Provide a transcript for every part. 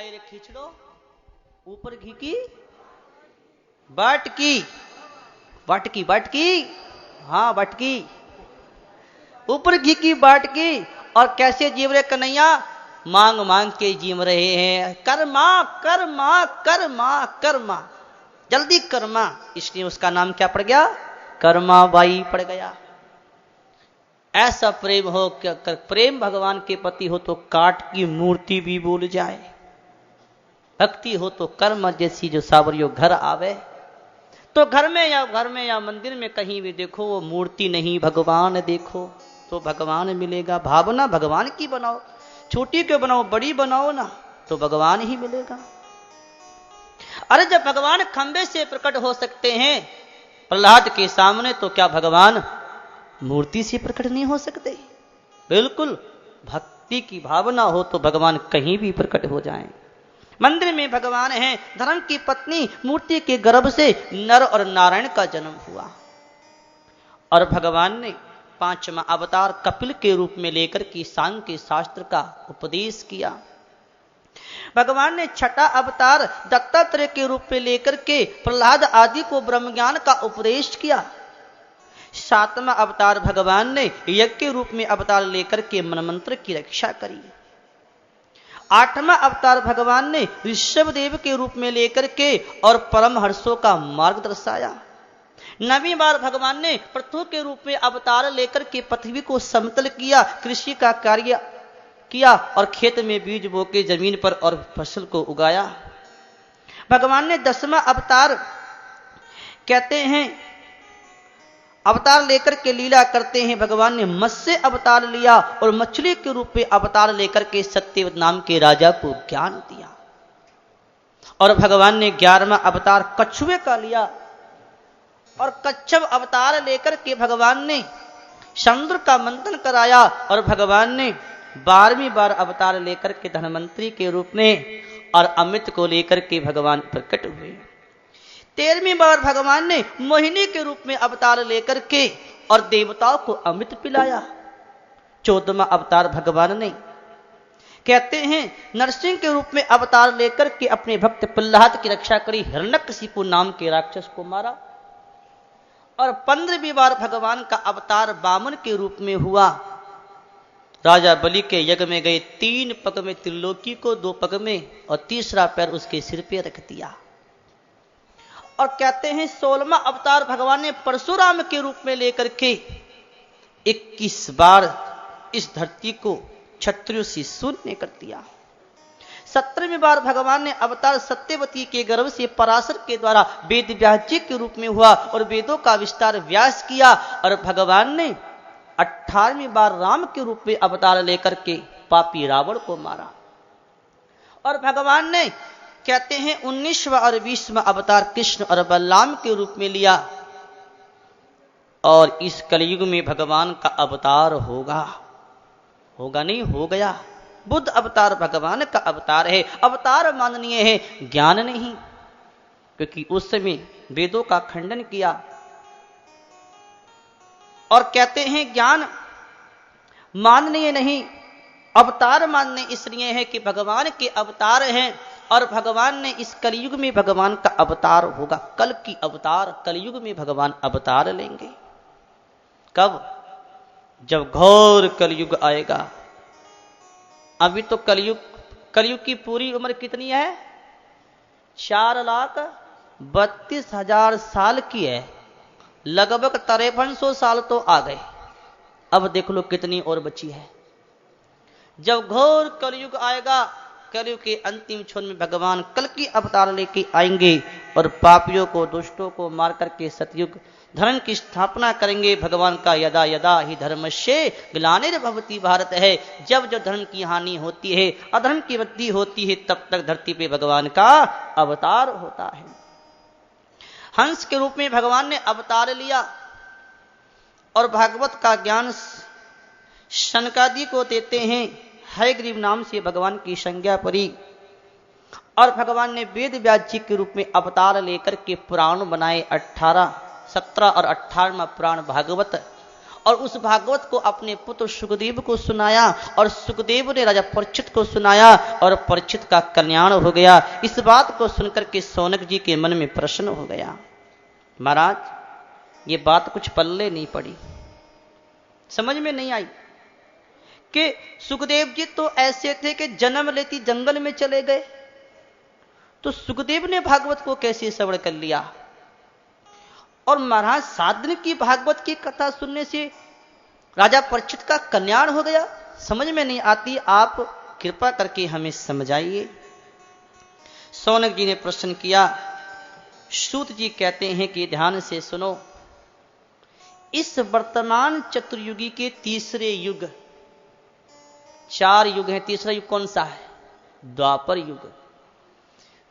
लाई रे खिचड़ो, ऊपर घी की बाटकी, बाटकी बाटकी, हाँ बाटकी, ऊपर घी की बाटकी। और कैसे जीव रहे कन्हैया, मांग मांग के जीव रहे हैं, कर्मा कर्मा कर्मा कर्मा, जल्दी कर्मा। इसलिए उसका नाम क्या पड़ गया, कर्मा बाई पड़ गया। ऐसा प्रेम हो, क्या प्रेम भगवान के प्रति हो तो काट की मूर्ति भी बोल जाए। भक्ति हो तो कर्म जैसी जो सावरियों घर आवे। तो घर में या मंदिर में कहीं भी देखो वो मूर्ति नहीं, भगवान देखो तो भगवान मिलेगा। भावना भगवान की बनाओ, छोटी क्यों बनाओ, बड़ी बनाओ ना, तो भगवान ही मिलेगा। अरे जब भगवान खंबे से प्रकट हो सकते हैं प्रहलाद के सामने, तो क्या भगवान मूर्ति से प्रकट नहीं हो सकते? बिल्कुल, भक्ति की भावना हो तो भगवान कहीं भी प्रकट हो जाएं। मंदिर में भगवान हैं, धर्म की पत्नी मूर्ति के गर्भ से नर और नारायण का जन्म हुआ। और भगवान ने पांचवा अवतार कपिल के रूप में लेकर के सांख्य शास्त्र का उपदेश किया। भगवान ने छठा अवतार दत्तात्रेय के रूप में लेकर के प्रहलाद आदि को ब्रह्म ज्ञान का उपदेश किया। सातवां अवतार भगवान ने यज्ञ के रूप में अवतार लेकर के मनमंत्र की रक्षा करी। आठवां अवतार भगवान ने ऋषभ देव के रूप में लेकर के और परम हर्षों का मार्ग दर्शाया। नवीं बार भगवान ने पृथु के रूप में अवतार लेकर के पृथ्वी को समतल किया, कृषि का कार्य किया और खेत में बीज बो के जमीन पर और फसल को उगाया। भगवान ने 10वां अवतार कहते हैं अवतार लेकर के लीला करते हैं। भगवान ने मत्स्य अवतार लिया और मछली के रूप में अवतार लेकर के सत्यवत नाम के राजा को ज्ञान दिया। और भगवान ने 11वां अवतार कछुए का लिया और कच्छप अवतार लेकर के भगवान ने समुद्र का मंथन कराया। और भगवान ने 12वीं बार अवतार लेकर के धनवंतरी के रूप में और अमृत को लेकर के भगवान प्रकट हुए। 13वीं बार भगवान ने मोहिनी के रूप में अवतार लेकर के और देवताओं को अमृत पिलाया। 14वां अवतार भगवान ने कहते हैं नरसिंह के रूप में अवतार लेकर के अपने भक्त प्रहलाद की रक्षा करी, हिरण्यकशिपु नाम के राक्षस को मारा। और 15वीं बार भगवान का अवतार वामन के रूप में हुआ। राजा बलि के यज्ञ में गए, 3 पग में त्रिलोकी को 2 पग में और तीसरा पैर उसके सिर पे रख दिया। और कहते हैं 16वां अवतार भगवान ने परशुराम के रूप में लेकर के 21 बार इस धरती को क्षत्रियों से शून्य कर दिया। 17वीं बार भगवान ने अवतार सत्यवती के गर्भ से पराशर के द्वारा वेद व्यास जी के रूप में हुआ और वेदों का विस्तार व्यास किया। और भगवान ने 18वीं बार राम के रूप में अवतार लेकर के पापी रावण को मारा। और भगवान ने कहते हैं 19वां और 20वां अवतार कृष्ण और बलराम के रूप में लिया। और इस कलयुग में भगवान का अवतार होगा, होगा नहीं, हो गया। बुद्ध अवतार भगवान का अवतार है। अवतार माननीय है, ज्ञान नहीं, क्योंकि उस समय वेदों का खंडन किया। और कहते हैं ज्ञान माननीय नहीं, अवतार मानने इसलिए है कि भगवान के अवतार हैं। और भगवान ने इस कलयुग में भगवान का अवतार होगा, कल की अवतार, कलयुग में भगवान अवतार लेंगे। कब? जब घोर कलयुग आएगा। अभी तो कलयुग की पूरी उम्र कितनी है? 4,32,000 साल की है। लगभग 5300 साल तो आ गए। अब देख लो कितनी और बची है। जब घोर कलयुग आएगा, कलयुग के अंतिम क्षण में भगवान कल की अवतार लेके आएंगे और पापियों को, दुष्टों को मार करके सतयुग धर्म की स्थापना करेंगे। भगवान का यदा यदा ही धर्मस्य ग्लानिर्भवति भारत है। जब जब धर्म की हानि होती है, अधर्म की वृद्धि होती है, तब तक धरती पे भगवान का अवतार होता है। हंस के रूप में भगवान ने अवतार लिया और भागवत का ज्ञान शनकादि को देते हैं। हयग्रीव नाम से भगवान की संज्ञा पड़ी। और भगवान ने वेद व्यास जी के रूप में अवतार लेकर के पुराण बनाए 17 और 18वां पुराण भागवत। और उस भागवत को अपने पुत्र सुखदेव को सुनाया और सुखदेव ने राजा परीक्षित को सुनाया और परीक्षित का कल्याण हो गया। इस बात को सुनकर के शौनक जी के मन में प्रश्न हो गया, महाराज ये बात कुछ पल्ले नहीं पड़ी, समझ में नहीं आई कि सुखदेव जी तो ऐसे थे कि जन्म लेती जंगल में चले गए, तो सुखदेव ने भागवत को कैसे श्रवण कर लिया। और महाराज 7 दिन की भागवत की कथा सुनने से राजा परीक्षित का कल्याण हो गया, समझ में नहीं आती, आप कृपा करके हमें समझाइए। शौनक जी ने प्रश्न किया। सूत जी कहते हैं कि ध्यान से सुनो, इस वर्तमान चतुर्युगी के तीसरे युग, 4 युग हैं, तीसरा युग कौन सा है? द्वापर युग।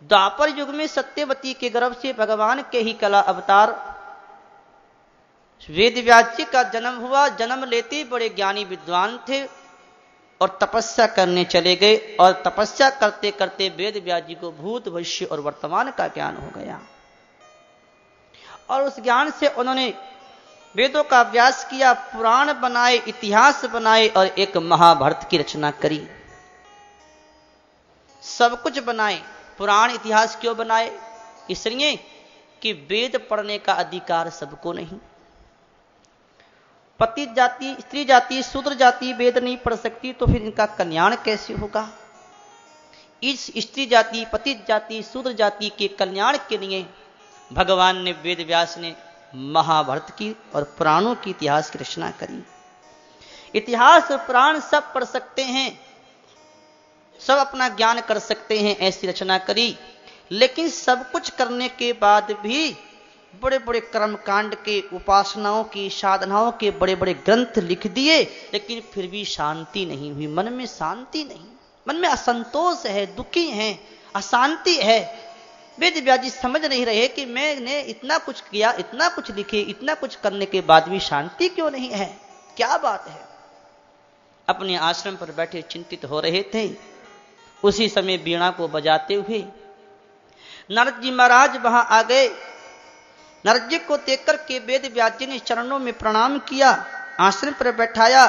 द्वापर युग में सत्यवती के गर्भ से भगवान के ही कला अवतार वेद व्यास जी का जन्म हुआ। जन्म लेते बड़े ज्ञानी विद्वान थे और तपस्या करने चले गए और तपस्या करते करते वेद व्यास जी को भूत भविष्य और वर्तमान का ज्ञान हो गया और उस ज्ञान से उन्होंने वेदों का अभ्यास किया, पुराण बनाए, इतिहास बनाए और एक महाभारत की रचना करी। सब कुछ बनाए, पुराण इतिहास क्यों बनाए? इसलिए कि वेद पढ़ने का अधिकार सबको नहीं। पतित जाति, स्त्री जाति, शूद्र जाति वेद नहीं पढ़ सकती तो फिर इनका कल्याण कैसे होगा? इस स्त्री जाति, पतित जाति, शूद्र जाति के कल्याण के लिए भगवान ने वेद व्यास ने महाभारत की और पुराणों की इतिहास की रचना करी। इतिहास और पुराण सब पढ़ सकते हैं, सब अपना ज्ञान कर सकते हैं, ऐसी रचना करी। लेकिन सब कुछ करने के बाद भी बड़े बड़े कर्मकांड के, उपासनाओं की, साधनाओं के बड़े बड़े ग्रंथ लिख दिए, लेकिन फिर भी शांति नहीं हुई, मन में शांति नहीं, मन में असंतोष है, दुखी है, अशांति है। वेद व्यास जी समझ नहीं रहे कि मैंने इतना कुछ किया, इतना कुछ लिखे, इतना कुछ करने के बाद भी शांति क्यों नहीं है, क्या बात है। अपने आश्रम पर बैठे चिंतित हो रहे थे। उसी समय वीणा को बजाते हुए नारद जी महाराज वहां आ गए। नारद जी को देखकर के वेद व्यास जी ने चरणों में प्रणाम किया, आश्रम पर बैठाया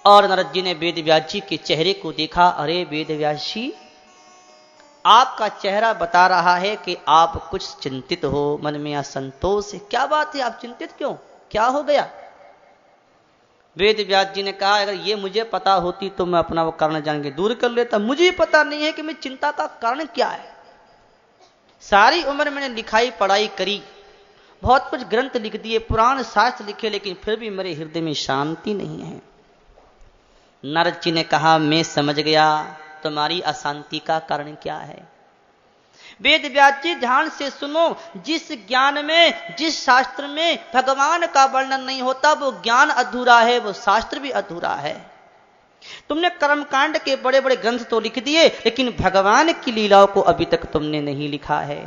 और नारद जी ने वेद व्यास जी के चेहरे को देखा। अरे वेद व्यास जी, आपका चेहरा बता रहा है कि आप कुछ चिंतित हो, मन में असंतोष है, क्या बात है, आप चिंतित क्यों, क्या हो गया? वेद व्यास जी ने कहा, अगर ये मुझे पता होती तो मैं अपना वो कारण जान के दूर कर लेता। मुझे पता नहीं है कि मैं चिंता का कारण क्या है। सारी उम्र मैंने लिखाई पढ़ाई करी, बहुत कुछ ग्रंथ लिख दिए, पुराण शास्त्र लिखे, लेकिन फिर भी मेरे हृदय में शांति नहीं है। नारद जी ने कहा, मैं समझ गया तुम्हारी अशांति का कारण क्या है। वेद व्यास जी ध्यान से सुनो, जिस ज्ञान में, जिस शास्त्र में भगवान का वर्णन नहीं होता वो ज्ञान अधूरा है, वो शास्त्र भी अधूरा है। तुमने कर्मकांड के बड़े बड़े ग्रंथ तो लिख दिए, लेकिन भगवान की लीलाओं को अभी तक तुमने नहीं लिखा है।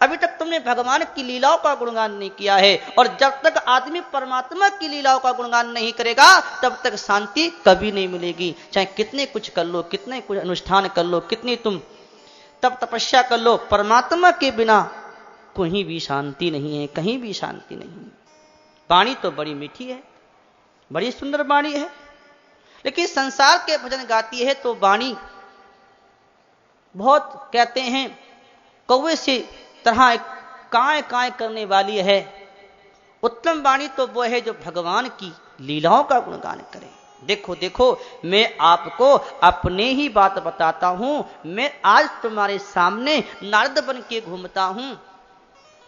अभी तक तुमने भगवान की लीलाओं का गुणगान नहीं किया है। और जब तक आदमी परमात्मा की लीलाओं का गुणगान नहीं करेगा तब तक शांति कभी नहीं मिलेगी। चाहे कितने कुछ कर लो, कितने कुछ अनुष्ठान कर लो, कितनी तुम तब तपस्या कर लो, परमात्मा के बिना कहीं भी शांति नहीं है, कहीं भी शांति नहीं। वाणी तो बड़ी मीठी है, बड़ी सुंदर वाणी है, लेकिन संसार के भजन गाती है तो वाणी बहुत कहते हैं कौवे से तरह काए काए करने वाली है। उत्तम वाणी तो वो है जो भगवान की लीलाओं का गुणगान करे। देखो देखो, मैं आपको अपने ही बात बताता हूं। मैं आज तुम्हारे सामने नारद बन के घूमता हूं,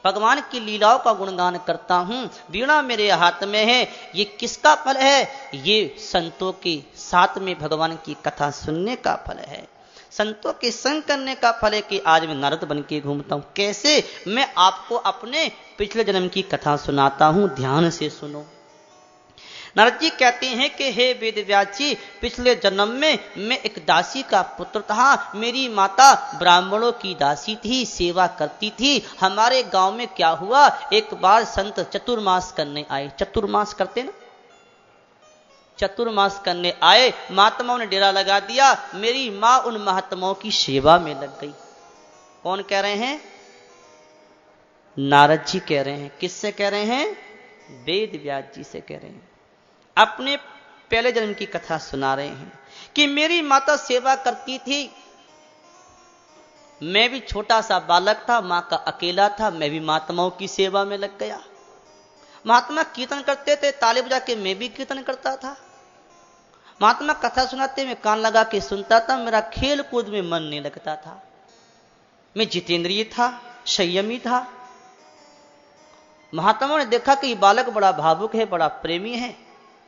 भगवान की लीलाओं का गुणगान करता हूं, वीणा मेरे हाथ में है। ये किसका फल है? ये संतों के साथ में भगवान की कथा सुनने का फल है, संतों के संग करने का फल है कि आज मैं नारद बन के घूमता हूं। कैसे? मैं आपको अपने पिछले जन्म की कथा सुनाता हूं, ध्यान से सुनो। नारद जी कहते हैं कि हे वेद व्यास जी, पिछले जन्म में मैं एक दासी का पुत्र था। मेरी माता ब्राह्मणों की दासी थी, सेवा करती थी। हमारे गांव में क्या हुआ, एक बार संत चतुर्मास करने आए। चतुर्मास करते ना, चतुर्मास करने आए, महात्माओं ने डेरा लगा दिया। मेरी मां उन महात्माओं की सेवा में लग गई। कौन कह रहे हैं? नारद जी कह रहे हैं। किससे कह रहे हैं? वेद व्यास जी से कह रहे हैं, अपने पहले जन्म की कथा सुना रहे हैं कि मेरी माता सेवा करती थी, मैं भी छोटा सा बालक था, मां का अकेला था, मैं भी महात्माओं की सेवा में लग गया। महात्मा कीर्तन करते थे, ताली बजा के मैं भी कीर्तन करता था। महात्मा कथा सुनाते मैं कान लगा के सुनता था। मेरा खेल कूद में मन नहीं लगता था। मैं जितेंद्रिय था, संयमी था। महात्माओं ने देखा कि बालक बड़ा भावुक है, बड़ा प्रेमी है,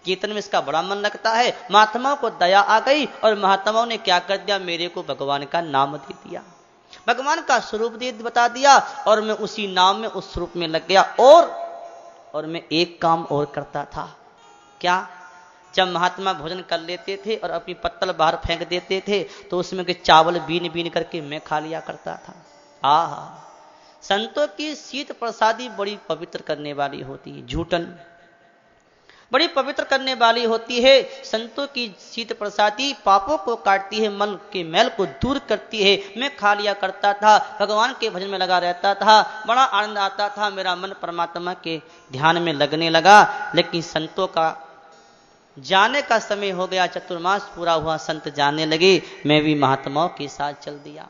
कीर्तन में इसका बड़ा मन लगता है। महात्माओं को दया आ गई और महात्माओं ने क्या कर दिया, मेरे को भगवान का नाम दे दिया, भगवान का स्वरूप दे बता दिया और मैं उसी नाम में, उस स्वरूप में लग गया। और मैं एक काम और करता था। क्या? जब महात्मा भोजन कर लेते थे और अपनी पत्तल बाहर फेंक देते थे तो उसमें के चावल बीन बीन करके मैं खा लिया करता था। आहा, संतों की शीत प्रसादी बड़ी पवित्र करने वाली होती है। झूठन बड़ी पवित्र करने वाली होती है। संतों की शीत प्रसादी पापों को काटती है, मन के मैल को दूर करती है। मैं खा लिया करता था, भगवान के भजन में लगा रहता था, बड़ा आनंद आता था, मेरा मन परमात्मा के ध्यान में लगने लगा। लेकिन संतों का जाने का समय हो गया, चतुर्मास पूरा हुआ, संत जाने लगे, मैं भी महात्माओं के साथ चल दिया।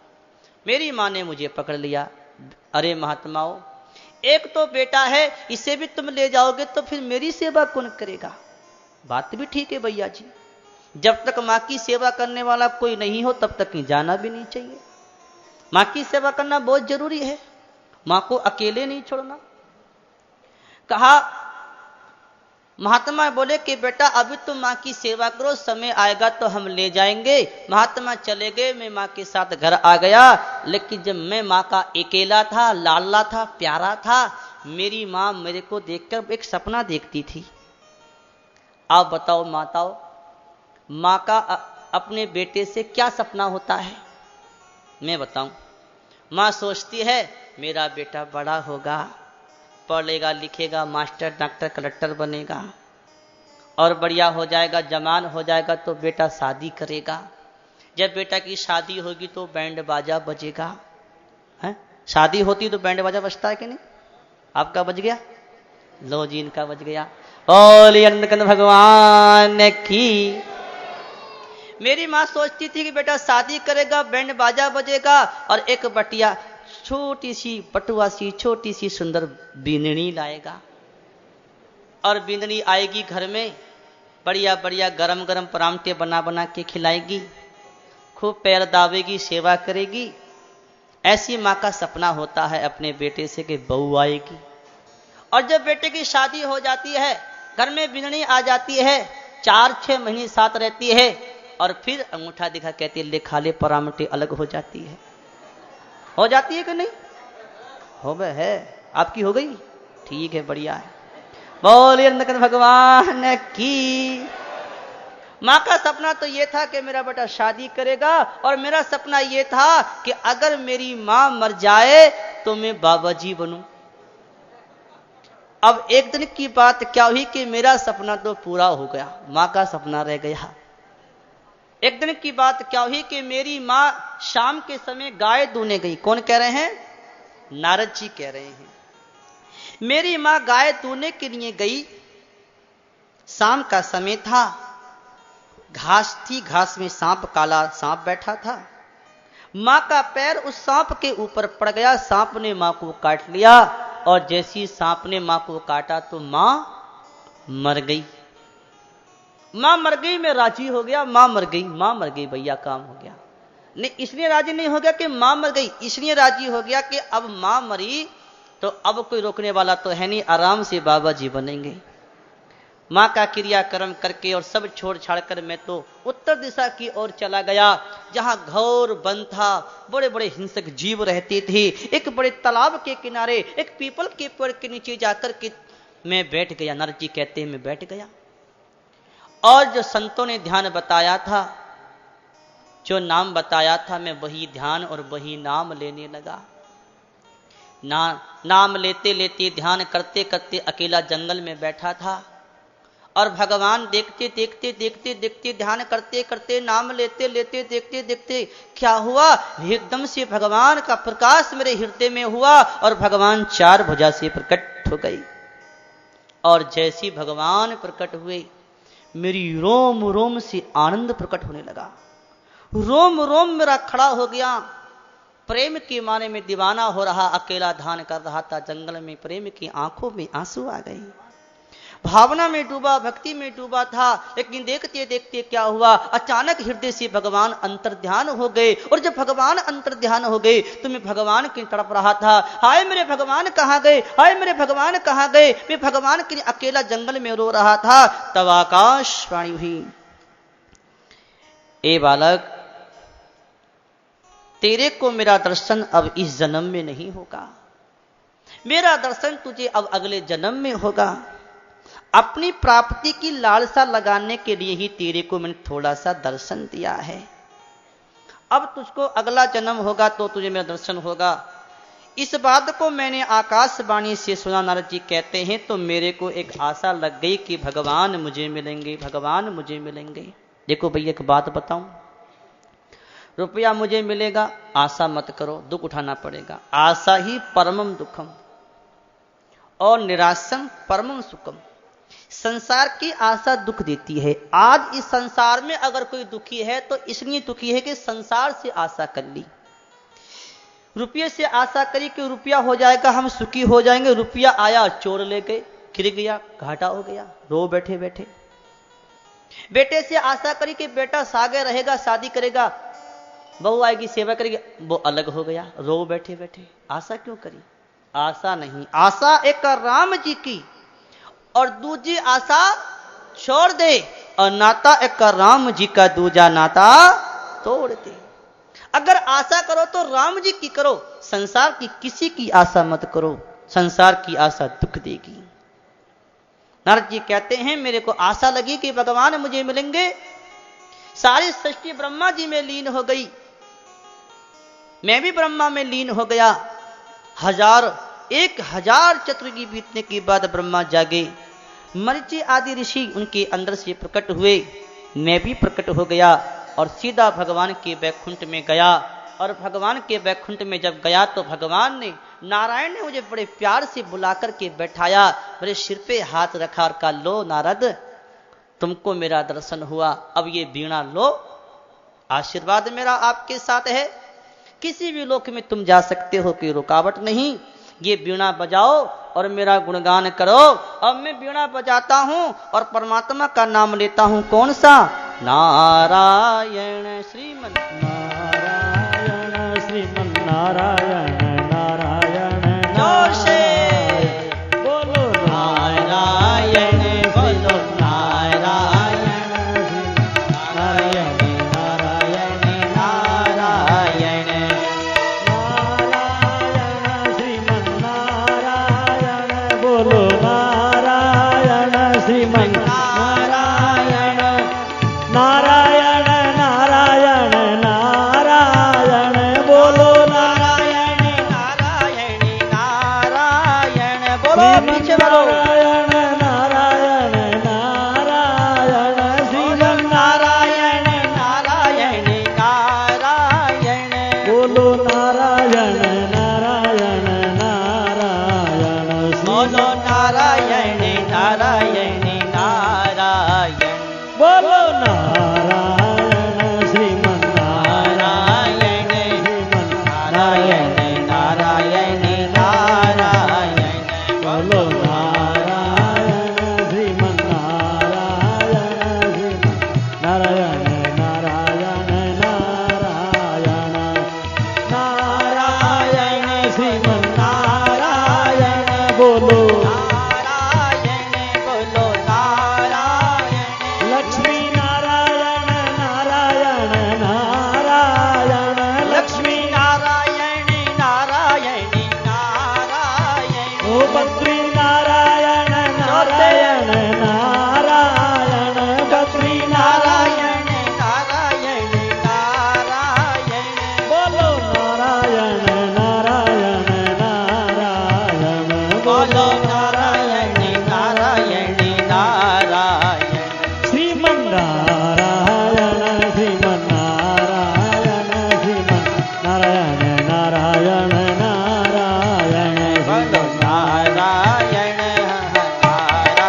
मेरी माँ ने मुझे पकड़ लिया। अरे महात्माओं, एक तो बेटा है, इसे भी तुम ले जाओगे तो फिर मेरी सेवा कौन करेगा? बात भी ठीक है भैया जी, जब तक माँ की सेवा करने वाला कोई नहीं हो तब तक जाना भी नहीं चाहिए। माँ की सेवा करना बहुत जरूरी है, माँ को अकेले नहीं छोड़ना। कहा, महात्मा बोले कि बेटा अभी तुम माँ की सेवा करो, समय आएगा तो हम ले जाएंगे। महात्मा चले गए, मैं माँ के साथ घर आ गया। लेकिन जब मैं माँ का अकेला था, लाडला था, प्यारा था, मेरी माँ मेरे को देखकर एक सपना देखती थी। आप बताओ माताओं, माँ का अपने बेटे से क्या सपना होता है? मैं बताऊं। माँ सोचती है मेरा बेटा बड़ा होगा, पढ़ेगा लिखेगा, मास्टर डॉक्टर कलेक्टर बनेगा और बढ़िया हो जाएगा, जवान हो जाएगा तो बेटा शादी करेगा। जब बेटा की शादी होगी तो बैंड बाजा बजेगा। है? शादी होती तो बैंड बाजा बजता है कि नहीं? आपका बज गया? लो जी, इनका बज गया। बोलिए अन्नकंद भगवान की। मेरी माँ सोचती थी कि बेटा शादी करेगा, बैंड बाजा बजेगा और एक बटिया छोटी सी पटुआ सी छोटी सी सुंदर बींदनी लाएगा और बींदनी आएगी घर में, बढ़िया बढ़िया गरम गरम परांठे बना बना के खिलाएगी, खूब पैर दावेगी, सेवा करेगी। ऐसी माँ का सपना होता है अपने बेटे से कि बहू आएगी। और जब बेटे की शादी हो जाती है, घर में बींदनी आ जाती है, 4-6 महीने साथ रहती है और फिर अंगूठा दिखा कहती ले खा ले, परांठे अलग हो जाती है। हो जाती है कि नहीं? हो गए है। आपकी हो गई? ठीक है, बढ़िया है। बोलिए अन्नकंद भगवान की। माँ का सपना तो ये था कि मेरा बेटा शादी करेगा और मेरा सपना ये था कि अगर मेरी माँ मर जाए तो मैं बाबा जी बनूं। अब एक दिन की बात क्या हुई कि मेरा सपना तो पूरा हो गया, माँ का सपना रह गया। एक दिन की बात क्या हुई कि मेरी माँ शाम के समय गाय दूने गई। कौन कह रहे हैं? नारद जी कह रहे हैं। मेरी माँ गाय दूने के लिए गई, शाम का समय था, घास थी, घास में सांप, काला सांप बैठा था। माँ का पैर उस सांप के ऊपर पड़ गया, सांप ने माँ को काट लिया और जैसी सांप ने माँ को काटा तो माँ मर गई। मां मर गई, मैं राजी हो गया। मां मर गई, मां मर गई, भैया काम हो गया। नहीं, इसलिए राजी नहीं हो गया कि मां मर गई, इसलिए राजी हो गया कि अब मां मरी तो अब कोई रोकने वाला तो है नहीं, आराम से बाबा जी बनेंगे। मां का क्रियाक्रम करके और सब छोड़ छाड़ कर मैं तो उत्तर दिशा की ओर चला गया, जहां घोर वन था, बड़े बड़े हिंसक जीव रहते थे। एक बड़े तालाब के किनारे एक पीपल के पेड़ के नीचे जाकर के मैं बैठ गया। नारद जी कहते हैं मैं बैठ गया और जो संतों ने ध्यान बताया था, जो नाम बताया था, मैं वही ध्यान और वही नाम लेने लगा। नाम लेते लेते, ध्यान करते करते अकेला जंगल में बैठा था और भगवान देखते देखते देखते देखते, ध्यान करते करते, नाम लेते लेते, देखते देखते क्या हुआ, एकदम से भगवान का प्रकाश मेरे हृदय में हुआ और भगवान 4 भुजा से प्रकट हो गई। और जैसे भगवान प्रकट हुए मेरी रोम रोम से आनंद प्रकट होने लगा, रोम रोम मेरा खड़ा हो गया। प्रेम के माने में दीवाना हो रहा, अकेला ध्यान कर रहा था जंगल में, प्रेम की आंखों में आंसू आ गए। भावना में डूबा, भक्ति में डूबा था, लेकिन देखते देखते क्या हुआ, अचानक हृदय से भगवान अंतर्ध्यान हो गए। और जब भगवान अंतर्ध्यान हो गए तो मैं भगवान की तड़प रहा था, हाय मेरे भगवान कहाँ गए, हाय मेरे भगवान कहाँ गए। मैं भगवान के लिए अकेला जंगल में रो रहा था। तब आकाशवाणी हुई, ए बालक, तेरे को मेरा दर्शन अब इस जन्म में नहीं होगा, मेरा दर्शन तुझे अब अगले जन्म में होगा। अपनी प्राप्ति की लालसा लगाने के लिए ही तेरे को मैंने थोड़ा सा दर्शन दिया है। अब तुझको अगला जन्म होगा तो तुझे मेरा दर्शन होगा। इस बात को मैंने आकाशवाणी से सुना। नारद जी कहते हैं तो मेरे को एक आशा लग गई कि भगवान मुझे मिलेंगे, भगवान मुझे मिलेंगे। देखो भैया एक बात बताऊं, रुपया मुझे मिलेगा आशा मत करो, दुख उठाना पड़ेगा। आशा ही परमम दुखम और निराशम परमम सुखम। संसार की आशा दुख देती है। आज इस संसार में अगर कोई दुखी है तो इसलिए दुखी है कि संसार से आशा कर ली, रुपये से आशा करी कि रुपया हो जाएगा हम सुखी हो जाएंगे। रुपया आया चोर ले गए, गिर गया, घाटा हो गया, रो बैठे बैठे। बेटे से आशा करी कि बेटा सागे रहेगा, शादी करेगा, बहू आएगी, सेवा करेगी, वो अलग हो गया, रो बैठे बैठे। आशा क्यों करी? आशा नहीं, आशा एक राम जी की और दूजी आशा छोड़ दे, और नाता एक राम जी का, दूजा नाता तोड़ दे। अगर आशा करो तो राम जी की करो, संसार की किसी की आशा मत करो, संसार की आशा दुख देगी। नारद जी कहते हैं मेरे को आशा लगी कि भगवान मुझे मिलेंगे। सारी सृष्टि ब्रह्मा जी में लीन हो गई, मैं भी ब्रह्मा में लीन हो गया। 1000 चतुर्युगी बीतने के बाद ब्रह्मा जागे, मरीचि आदि ऋषि उनके अंदर से प्रकट हुए, मैं भी प्रकट हो गया और सीधा भगवान के वैकुंठ में गया। और भगवान के वैकुंठ में जब गया तो भगवान ने, नारायण ने मुझे बड़े प्यार से बुला करके बैठाया, मेरे सिर पे हाथ रखा और कहा, लो नारद, तुमको मेरा दर्शन हुआ, अब ये वीणा लो, आशीर्वाद मेरा आपके साथ है, किसी भी लोक में तुम जा सकते हो, कोई रुकावट नहीं। ये वीणा बजाओ और मेरा गुणगान करो। अब मैं वीणा बजाता हूं और परमात्मा का नाम लेता हूं, कौन सा? नारायण श्रीमन नारायण, श्रीमन नारायण नारायण। जोर से बोलो नारायण, बोलो नारायण, नारायण नारायण नारायण। बोलो नारायण श्रीमन नारायण, नारायण नारायण नारायण। बोलो नारायण नारायण नारायण। बोलो पीछे बोलो नारायण नारायण श्रीमन नारायण नारायण नारायण। बोलो नारायण नारायण नारायण, बोलो नारायण नारायण नारायण। बोलो नारायण श्रीमन नारायण, श्रीमन नारायण नारायण नारायण। बोलो नारायण श्रीमन नारायण, श्रीमन नारायण नारायण नारायण। नारायण श्रीमन नारायण। बोलो नारायण, बोलो नारायण। लक्ष्मी नारायण नारायण नारायण, लक्ष्मी नारायण नारायण नारायण। ओ बद्री नारायण नारायण नारायण, बद्री नारायण नारायण नारायण। बोलो नारायण नारायण नारायण। बोलो नारायण नारायण नारायण। श्रीमन नारायण, श्रीमन नारायण, श्रीमन नारायण नारायण नारायण। बोलो नारायण नारायण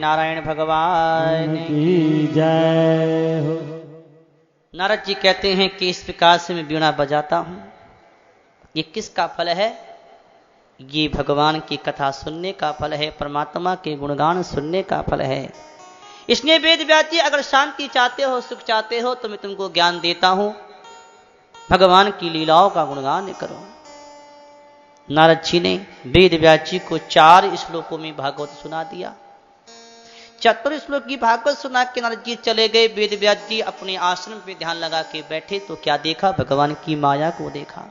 नारायण भगवान की जय हो। नारद जी कहते हैं कि इस प्रकार से मैं वीणा बजाता हूं, ये किसका फल है? ये भगवान की कथा सुनने का फल है, परमात्मा के गुणगान सुनने का फल है। इसलिए वेद व्यास जी, अगर शांति चाहते हो, सुख चाहते हो, तो मैं तुमको ज्ञान देता हूं, भगवान की लीलाओं का गुणगान करो। नारद जी ने वेद व्यास जी को 4 श्लोकों में भागवत सुना दिया। 4 श्लोक की भागवत सुना के नारद जी चले गए। वेद व्यास जी अपने आश्रम पे ध्यान लगा के बैठे तो क्या देखा? भगवान की माया को देखा।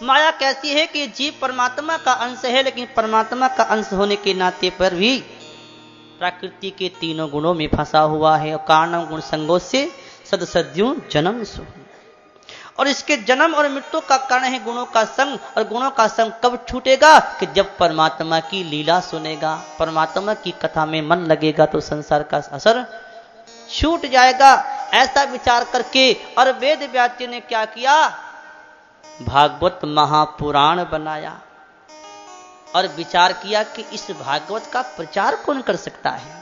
माया कैसी है कि जीव परमात्मा का अंश है, लेकिन परमात्मा का अंश होने के नाते पर भी प्रकृति के 3 गुणों में फंसा हुआ है। और कारणम गुण संगो से सदसद्यों जन्म सु, और इसके जन्म और मृत्यु का कारण है गुणों का संग। और गुणों का संग कब छूटेगा? कि जब परमात्मा की लीला सुनेगा, परमात्मा की कथा में मन लगेगा, तो संसार का असर छूट जाएगा। ऐसा विचार करके और वेद व्यास जी ने क्या किया? भागवत महापुराण बनाया और विचार किया कि इस भागवत का प्रचार कौन कर सकता है?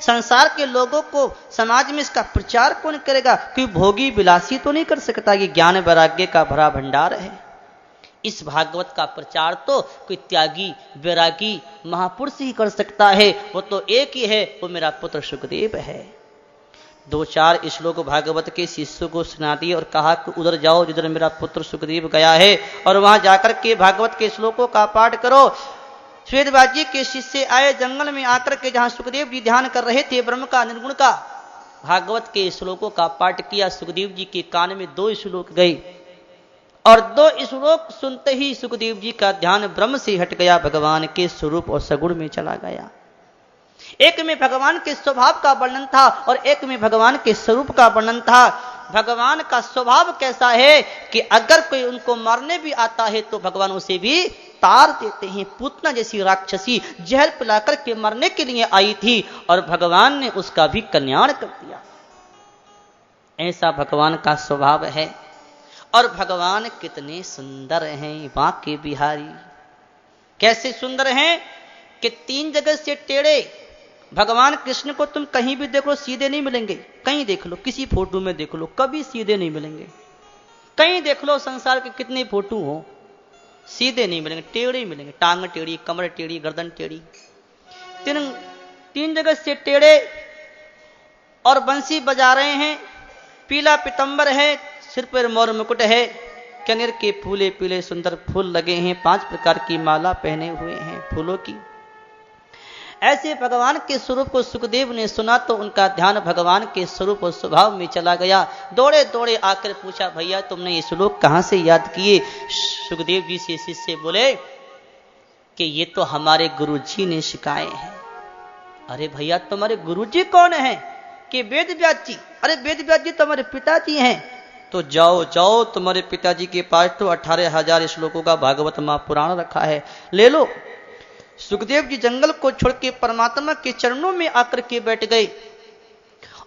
संसार के लोगों को, समाज में इसका प्रचार कौन करेगा? कोई भोगी विलासी तो नहीं कर सकता। ये ज्ञान वैराग्य का भरा भंडार है। इस भागवत का प्रचार तो कोई त्यागी वैरागी महापुरुष ही कर सकता है। वो तो एक ही है, वो मेरा पुत्र सुखदेव है। 2-4 श्लोक भागवत के शिष्यों को सुना दिए और कहा कि उधर जाओ जिधर मेरा पुत्र सुखदेव गया है, और वहां जाकर के भागवत के श्लोकों का पाठ करो। वेदव्यास जी के शिष्य आए जंगल में आकर के, जहां सुखदेव जी ध्यान कर रहे थे ब्रह्म का, निर्गुण का। भागवत के श्लोकों का पाठ किया। सुखदेव जी के कान में 2 श्लोक गए और 2 श्लोक सुनते ही सुखदेव जी का ध्यान ब्रह्म से हट गया, भगवान के स्वरूप और सगुण में चला गया। एक में भगवान के स्वभाव का वर्णन था और एक में भगवान के स्वरूप का वर्णन था। भगवान का स्वभाव कैसा है कि अगर कोई उनको मारने भी आता है तो भगवान उसे भी तार देते हैं। पूतना जैसी राक्षसी जहर पिलाकर के मरने के लिए आई थी और भगवान ने उसका भी कल्याण कर दिया। ऐसा भगवान का स्वभाव है। और भगवान कितने सुंदर हैं बांके बिहारी। कैसे सुंदर हैं कि 3 जगह से टेढ़े। भगवान कृष्ण को तुम कहीं भी देख लो सीधे नहीं मिलेंगे। कहीं देख लो, किसी फोटो में देख लो, कभी सीधे नहीं मिलेंगे। कहीं देख लो संसार के कितने फोटो हो, सीधे नहीं मिलेंगे, टेढ़े मिलेंगे। टांग टेढ़ी, कमर टेढ़ी, गर्दन टेढ़ी, 3 जगह से टेढ़े। और बंसी बजा रहे हैं, पीला पीतंबर है, सिर पर मोर मुकुट है, कनेर के फूले पीले सुंदर फूल लगे हैं, 5 प्रकार की माला पहने हुए हैं फूलों की। ऐसे भगवान के स्वरूप को सुखदेव ने सुना तो उनका ध्यान भगवान के स्वरूप और स्वभाव में चला गया। दौड़े दौड़े आकर पूछा, भैया तुमने ये श्लोक कहां से याद किए? सुखदेव जी से शिष्य बोले कि ये तो हमारे गुरुजी ने सिखाए हैं। अरे भैया तुम्हारे गुरुजी कौन है? कि वेद व्यास जी। अरे वेद व्यास जी तुम्हारे पिताजी हैं। तो जाओ जाओ, तुम्हारे पिताजी के पास तो 18,000 श्लोकों का भागवत महापुराण रखा है, ले लो। सुखदेव जी जंगल को छोड़ के परमात्मा के चरणों में आकर के बैठ गए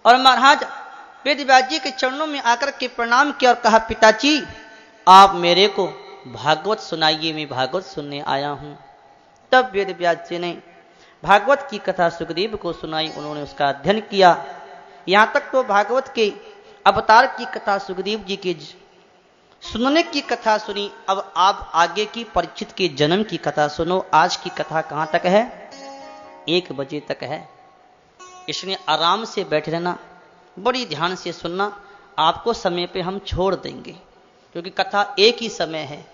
और महाराज वेदव्यास जी के चरणों में आकर के प्रणाम किया और कहा, पिताजी आप मेरे को भागवत सुनाइए, मैं भागवत सुनने आया हूं। तब वेदव्यास जी ने भागवत की कथा सुखदेव को सुनाई। उन्होंने उसका अध्ययन किया। यहां तक तो भागवत के अवतार की कथा सुखदेव जी के सुनने की कथा सुनी। अब आप आगे की परीक्षित के जन्म की कथा सुनो। आज की कथा कहां तक है? 1 बजे तक है। इसलिए आराम से बैठे रहना, बड़ी ध्यान से सुनना। आपको समय पे हम छोड़ देंगे क्योंकि कथा एक ही समय है।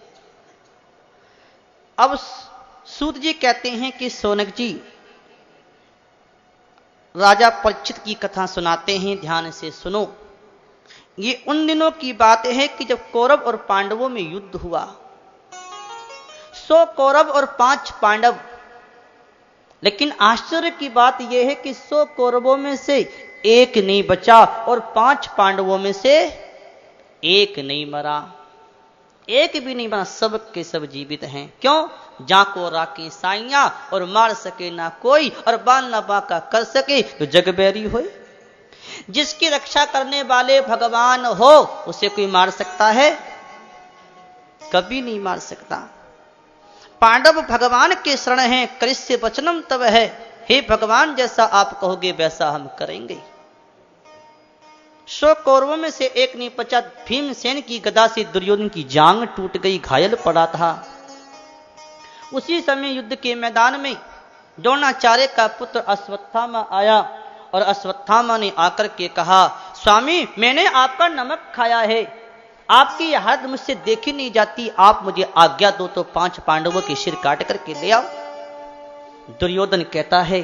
अब सूत जी कहते हैं कि सोनक जी राजा परीक्षित की कथा सुनाते हैं, ध्यान से सुनो। ये उन दिनों की बात है कि जब कौरव और पांडवों में युद्ध हुआ। 100 कौरव और 5 पांडव। लेकिन आश्चर्य की बात यह है कि 100 कौरवों में से 1 नहीं बचा और 5 पांडवों में से 1 नहीं मरा। 1 भी नहीं मरा, सब के सब जीवित हैं। क्यों? जाको राके साइया और मार सके ना कोई, और बाल ना बाका कर सके तो जग बैरी होए। जिसकी रक्षा करने वाले भगवान हो उसे कोई मार सकता है? कभी नहीं मार सकता। पांडव भगवान के शरण हैं, करिष्य वचनम तब है। हे भगवान, जैसा आप कहोगे वैसा हम करेंगे। 100 कौरवों में से एक नहीं बचा। भीमसेन की गदा से दुर्योधन की जांग टूट गई, घायल पड़ा था। उसी समय युद्ध के मैदान में द्रोणाचार्य का पुत्र अश्वत्थामा आया और अश्वत्थामा ने आकर के कहा, स्वामी, मैंने आपका नमक खाया है, आपकी यह हालत मुझसे देखी नहीं जाती, आप मुझे आज्ञा दो तो 5 पांडवों के सिर काट करके ले आओ। दुर्योधन कहता है,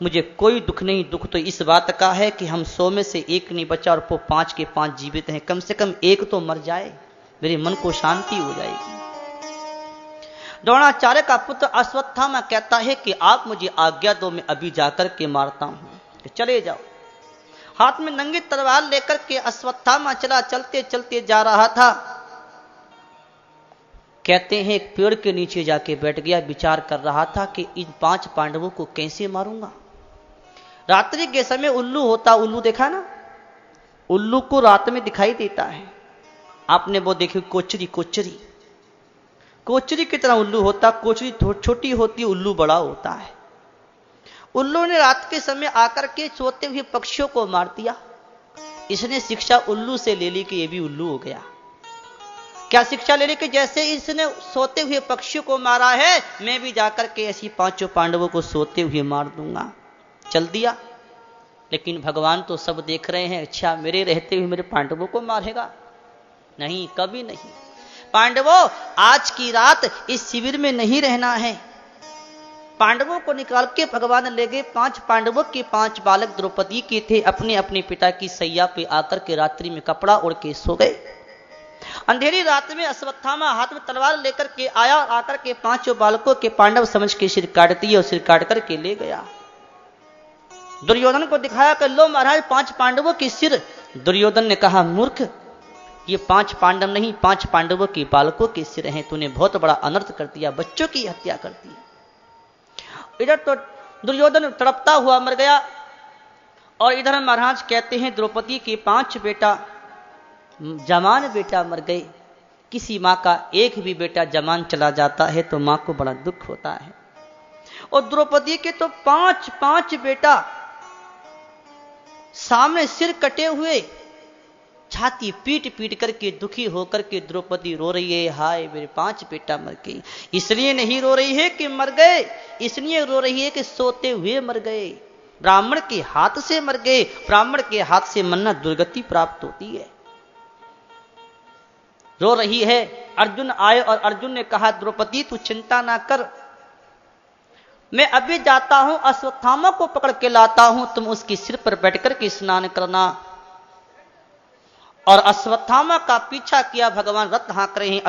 मुझे कोई दुख नहीं, दुख तो इस बात का है कि हम 100 में से एक नहीं बचा और वो 5 के 5 जीवित हैं, कम से कम एक तो मर जाए, मेरे मन को शांति हो जाएगी। द्रोणाचार्य का पुत्र अश्वत्थामा कहता है कि आप मुझे आज्ञा दो, मैं अभी जाकर के मारता हूं, तो चले जाओ। हाथ में नंगी तलवार लेकर के अश्वत्थामा चला, चलते चलते जा रहा था। कहते हैं एक पेड़ के नीचे जाके बैठ गया, विचार कर रहा था कि इन 5 पांडवों को कैसे मारूंगा। रात्रि के समय उल्लू होता, उल्लू देखा ना, उल्लू को रात में दिखाई देता है, आपने वो देखी कोचरी, कोचरी कोचरी की तरह उल्लू होता, कोचरी छोटी होती, उल्लू बड़ा होता है। उल्लू ने रात के समय आकर के सोते हुए पक्षियों को मार दिया। इसने शिक्षा उल्लू से ले ली कि ये भी उल्लू हो गया। क्या शिक्षा ले ली कि जैसे इसने सोते हुए पक्षियों को मारा है, मैं भी जाकर के ऐसी 5 पांडवों को सोते हुए मार दूंगा। चल दिया। लेकिन भगवान तो सब देख रहे हैं, अच्छा मेरे रहते हुए मेरे पांडवों को मारेगा? नहीं, कभी नहीं। पांडवों, आज की रात इस शिविर में नहीं रहना है। पांडवों को निकाल के भगवान ले गए। 5 पांडवों के 5 बालक द्रौपदी के थे, अपने अपने पिता की सैया पे आकर के रात्रि में कपड़ा ओढ़ के सो गए। अंधेरी रात में अश्वत्थामा हाथ में तलवार लेकर के आया और आकर के 5 बालकों के पांडव समझ के सिर काट दिए और सिर काट करके ले गया। दुर्योधन को दिखाया कि लो महाराज 5 पांडवों के सिर। दुर्योधन ने कहा, मूर्ख, ये 5 पांडव नहीं, 5 पांडवों के बालकों के सिर हैं, तूने बहुत बड़ा अनर्थ कर दिया, बच्चों की हत्या कर दी। इधर तो दुर्योधन तड़पता हुआ मर गया और इधर महाराज कहते हैं द्रौपदी के 5 बेटा जवान बेटा मर गए। किसी मां का एक भी बेटा जवान चला जाता है तो मां को बड़ा दुख होता है, और द्रौपदी के तो 5 बेटा सामने सिर कटे हुए, छाती पीट पीट करके दुखी होकर के द्रौपदी रो रही है, हाय मेरे 5 बेटा मर गए। इसलिए नहीं रो रही है कि मर गए, इसलिए रो रही है कि सोते हुए मर गए, ब्राह्मण के हाथ से मर गए। ब्राह्मण के हाथ से मरना दुर्गति प्राप्त होती है। रो रही है। अर्जुन आए और अर्जुन ने कहा, द्रौपदी तू चिंता ना कर, मैं अभी जाता हूं, अश्वत्थामा को पकड़ के लाता हूं, तुम उसके सिर पर बैठकर के स्नान करना। और अश्वत्थामा का पीछा किया, भगवान रथ हाँक रहे हैं।